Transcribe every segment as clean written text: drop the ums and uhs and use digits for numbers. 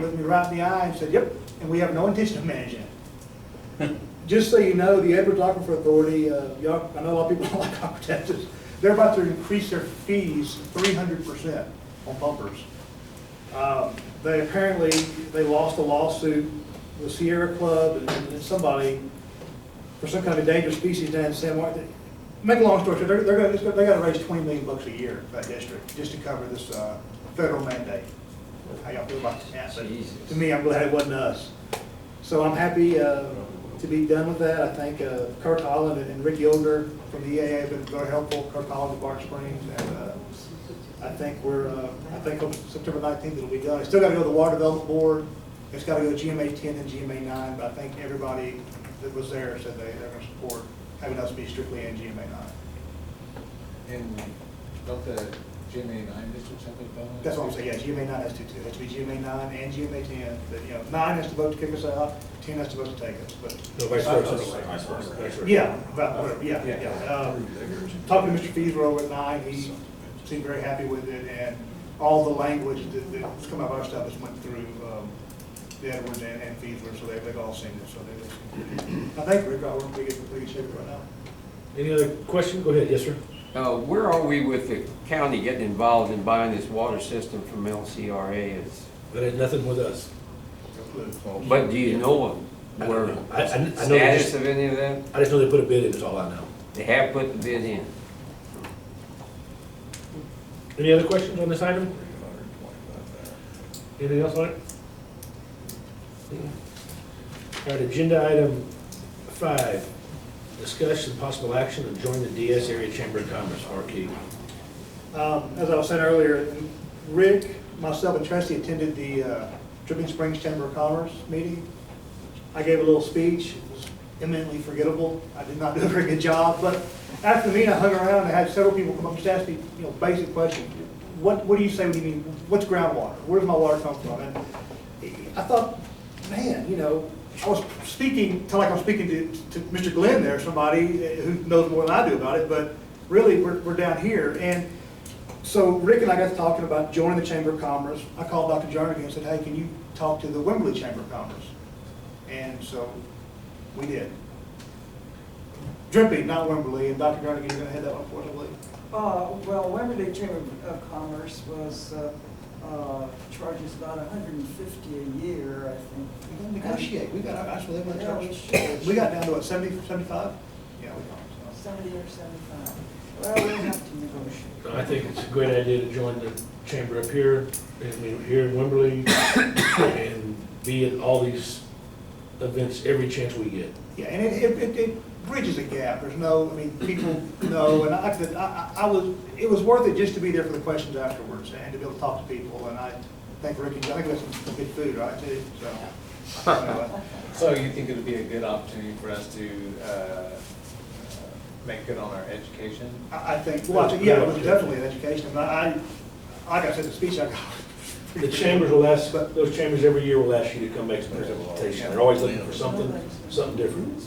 looked me right in the eye and said, yep, and we have no intention of managing it. Just so you know, the Edwards Aquifer Authority, y'all, I know a lot of people don't like Copper, Texas, they're about to increase their fees 300% on pumpers. They lost a lawsuit with Sierra Club and somebody for some kind of a dangerous species down in San Juan. Make a long story short, they got to raise $20 million a year for that district just to cover this federal mandate. How y'all feel about that? But to me, I'm glad it wasn't us. So I'm happy to be done with that. I think Kurt Holland and Rick Yoder from the EAA have been very helpful. Kurt Holland at Bark Springs, and I think on September 19th it'll be done. It's still got to go to the Water Development Board. It's got to go to GMA 10 and GMA 9, but I think everybody that was there said they're going to support having us be strictly in GMA 9. And don't the GMA 9 districts have a bonus? That's what I'm saying, yeah, GMA 9 has to too. It has to be GMA 9 and GMA 10. But, 9 has to vote to kick us out, 10 has to vote to take us. But No, vice versa. yeah, about whatever, yeah. Talking to Mr. Feesler over at 9, he seemed very happy with it, and all the language that's come out of our stuff has went through the Edwards and Feesler, so they've all seen it. So I think we're in pretty good shape right now. Any other questions? Go ahead, yes, sir. Where are we with the county getting involved in buying this water system from LCRA? That has nothing with us. But do you know I where don't know. I know they status just- of any of that? I just know they put a bid in, is all I know. They have put the bid in. Any other questions on this item? Anything else on it? All right, agenda item 5, discussion and possible action to join the DS Area Chamber of Commerce, Marquee. As I was saying earlier, Rick, myself, and Tracy attended the Dripping Springs Chamber of Commerce meeting. I gave a little speech. It was eminently forgettable. I did not do a very good job, but after the meeting, I hung around and I had several people come up and ask me, basic questions. What do you say when you mean, what's groundwater? Where does my water come from? And I thought, man, I was speaking, like I'm speaking to Mr. Glenn there, somebody who knows more than I do about it, but really we're down here. And so Rick and I got to talking about joining the Chamber of Commerce. I called Dr. Jernigan and said, hey, can you talk to the Wimberley Chamber of Commerce? And so we did. Dripping, not Wimberley, and Dr. Jernigan, you're going to head that one for us, I believe. Well, Wimberley Chamber of Commerce was, charges about $150 a year, I think. We got to negotiate. We got, actually, Yeah, we should. we got down to what, 70, 75? Yeah, we got. 70 or 75. Well, we'll have to negotiate. I think it's a great idea to join the chamber up here, here in Wimberley, and be at all these events every chance we get. Yeah, and it bridges a gap. There's no, people know, and it was worth it just to be there for the questions afterwards and to be able to talk to people. And I think Ricky, I think that's some good food, right, too, so. Anyway. So you think it would be a good opportunity for us to make good on our education? I think, well, yeah, it was definitely an education. And like I said, the speech I got. The chambers will ask, those chambers every year will ask you to come make some presentation. They're always looking for something different.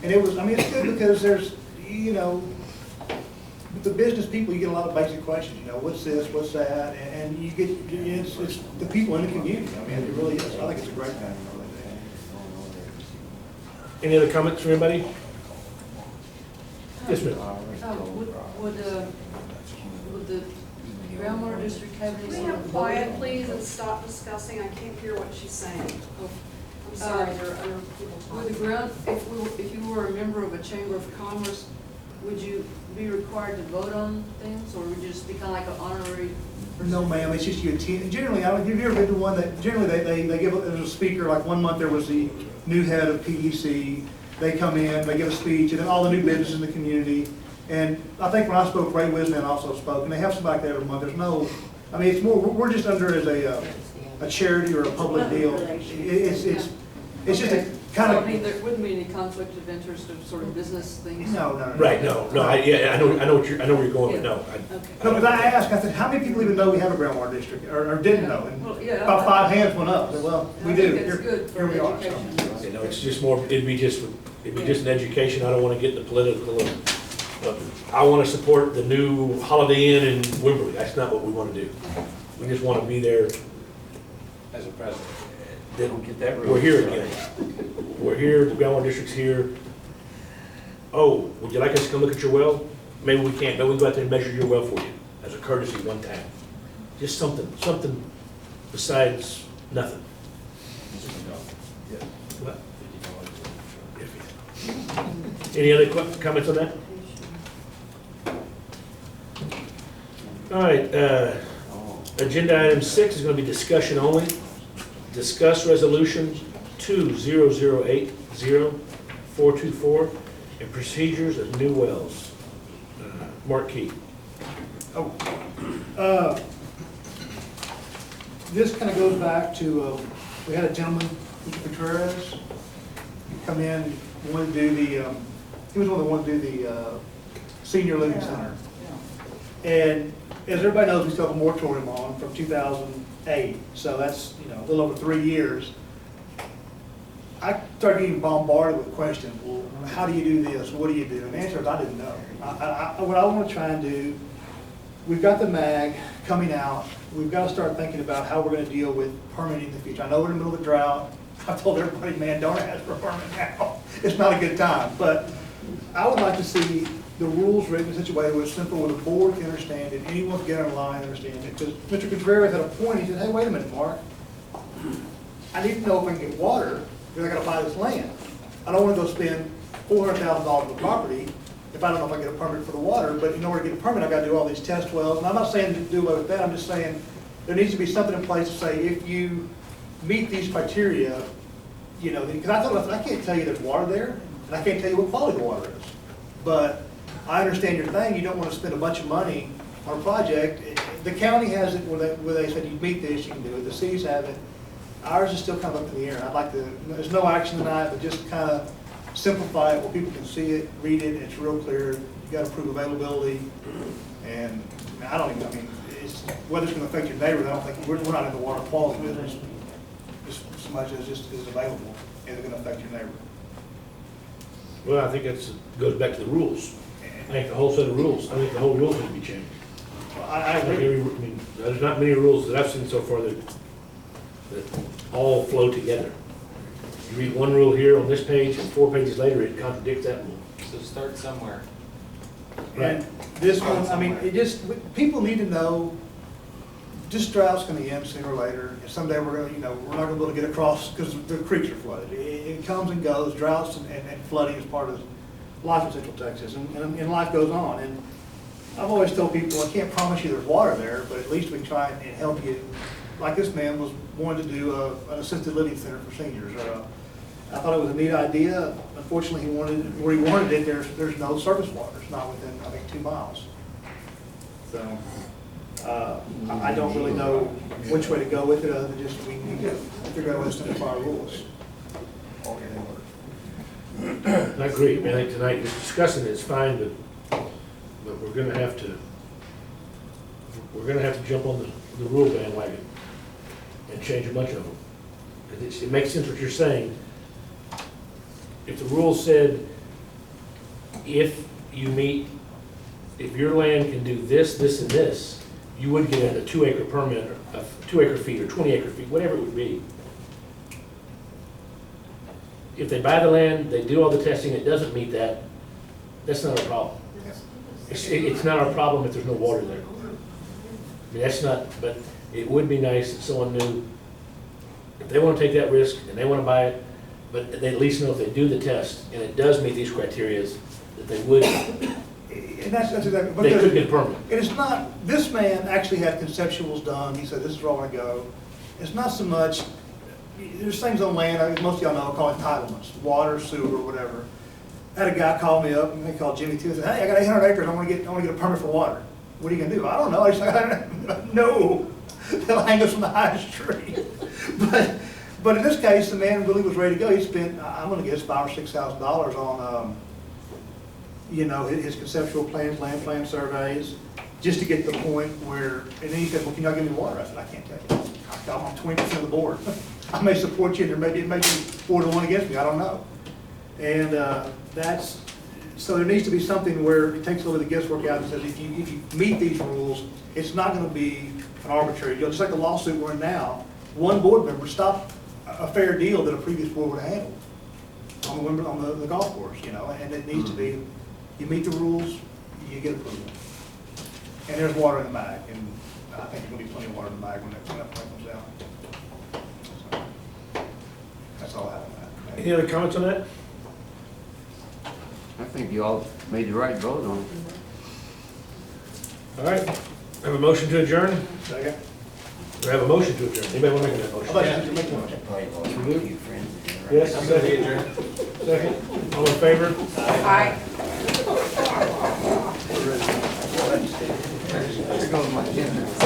And it was, it's good because there's, with the business people, you get a lot of basic questions, what's this, what's that, and you get, it's the people in the community. It really is. I think it's a great thing. Any other comments from anybody? Yes, ma'am. Would the groundwater district have any Can we sort have of quiet, vote? please, and stop discussing? I can't hear what she's saying. I'm sorry, there are other people Would the talking. ground, if you were a member of a chamber of commerce, would you be required to vote on things, or would you just be kind of like an honorary person? No, ma'am, it's just you attend. Generally, have you ever been to one that, generally they give, there's a speaker, like one month there was the new head of PEC. They come in, they give a speech, and then all the new businesses in the community. And I think when I spoke, Ray Wisman also spoke, and they have somebody there every month. There's no, it's more, we're just under as a charity or a public deal. It's just a kind So, of. there wouldn't be any conflict of interest of sort of business things? No. Right, no, I know where you're going, but no. Okay. No, because I asked, I said, how many people even know we have a groundwater district, or didn't know? And Well, yeah, about 5 hands went up. I said, well, we I do. think it's good Here for we are. So. education. You know, it's just more, it'd be just an education. I don't want to get into political. I want to support the new Holiday Inn in Wimberley. That's not what we want to do. We just want to be there As a Present. then Don't get that we're rule. here again. We're here, the groundwater district's here. Oh, would you like us to come look at your well? Maybe we can't, but we can go out there and measure your well for you as a courtesy one time. Just something besides nothing. What? Any other comments on that? All right, agenda item 6 is going to be discussion only. Discuss resolution 20080424 and procedures of new wells. Mark Key. Oh, this kind of goes back to, we had a gentleman, Mr. Contreras, come in, wanted to do the, he was one that wanted to do the senior living center. And as everybody knows, we still have a moratorium on from 2008, so that's, a little over 3 years. I started getting bombarded with questions. Well, how do you do this? What do you do? And the answer is I didn't know. What I want to try and do, we've got the MAG coming out. We've got to start thinking about how we're going to deal with permitting in the future. I know we're in the middle of a drought. I told everybody, man, don't ask for a permit now. It's not a good time. But I would like to see the rules written in such a way where it's simple, where the board can understand it, anyone can get online and understand it. Because Mr. Contreras had a point. He said, hey, wait a minute, Mark. I need to know if I can get water because I got to buy this land. I don't want to go spend $400,000 on the property if I don't know if I get a permit for the water. But in order to get a permit, I've got to do all these test wells. And I'm not saying to do away with that. I'm just saying there needs to be something in place to say if you meet these criteria, because I thought I can't tell you there's water there, and I can't tell you what quality the water is. But I understand your thing. You don't want to spend a bunch of money on a project. The county has it where they said you meet this, you can do it. The cities have it. Ours is still kind of up in the air. I'd like to, there's no action tonight, but just kind of simplify it where people can see it, read it, and it's real clear. You got to prove availability. And it's, whether it's going to affect your neighbors, I don't think, we're not in the water quality business just so much as just is available and it's going to affect your neighbor. Well, I think that goes back to the rules. I think the whole set of rules, I think the whole rules need to be changed. I agree. I mean, there's not many rules that I've seen so far that all flow together. You read one rule here on this page, and 4 pages later, it contradicts that rule. So start somewhere. And this one, people need to know, this drought's gonna end sooner or later. And someday we're gonna, we're not gonna be able to get across because the creeks are flooded. It comes and goes. Droughts and flooding is part of life in Central Texas, and life goes on. And I've always told people, I can't promise you there's water there, but at least we can try and help you. Like this man was wanting to do an assisted living center for seniors. I thought it was a neat idea. Unfortunately, where he wanted it, there's no surface water. It's not within, I think, 2 miles. So I don't really know which way to go with it, other than just we need to figure out a way to simplify our rules. I agree. I mean, I think tonight, just discussing it is fine, but we're gonna have to jump on the rule bandwagon and change a bunch of them. It makes sense what you're saying. If the rule said, if your land can do this, this, and this, you would get a 2 acre permit, or 2 acre feet, or 20 acre feet, whatever it would be. If they buy the land, they do all the testing, it doesn't meet that, that's not a problem. It's not our problem if there's no water there. I mean, that's not, but it would be nice if someone knew, if they want to take that risk and they want to buy it, but they at least know if they do the test and it does meet these criteria, that they would, And that's exactly, they could get a permit. and it's not, this man actually had conceptuals done. He said, this is where I want to go. It's not so much, there's things on land, most of y'all know, call entitlements, water, sewer, or whatever. I had a guy call me up, and they called Jimmy too, and said, hey, I got 800 acres, I want to get a permit for water. What are you gonna do? I don't know. I just like, no, they'll hang us from the highest tree. But in this case, the man really was ready to go. He spent, I'm gonna guess, $5,000 or $6,000 on, his conceptual plans, land plan surveys, just to get to the point where, and then he said, well, can y'all give me water? I said, I can't tell you. I'm 20% of the board. I may support you, and it may be 4-1 against me, I don't know. And so there needs to be something where it takes a little bit of the guesswork out and says, if you meet these rules, it's not gonna be an arbitrary deal. Just like the lawsuit we're in now, one board member stopped a fair deal that a previous board would have handled on the golf course, you know, and it needs to be, you meet the rules, you get approval. And there's water in the bag, and I think there's gonna be plenty of water in the bag when that plan comes out. So, that's all I have on that. Any other comments on that? I think you all made the right vote on it. All right, have a motion to adjourn? Second? We have a motion to adjourn. Anybody want to make that How motion? about you make the motion? Yes, I'm gonna be adjourned. second. All in favor? Aye. There goes my agenda.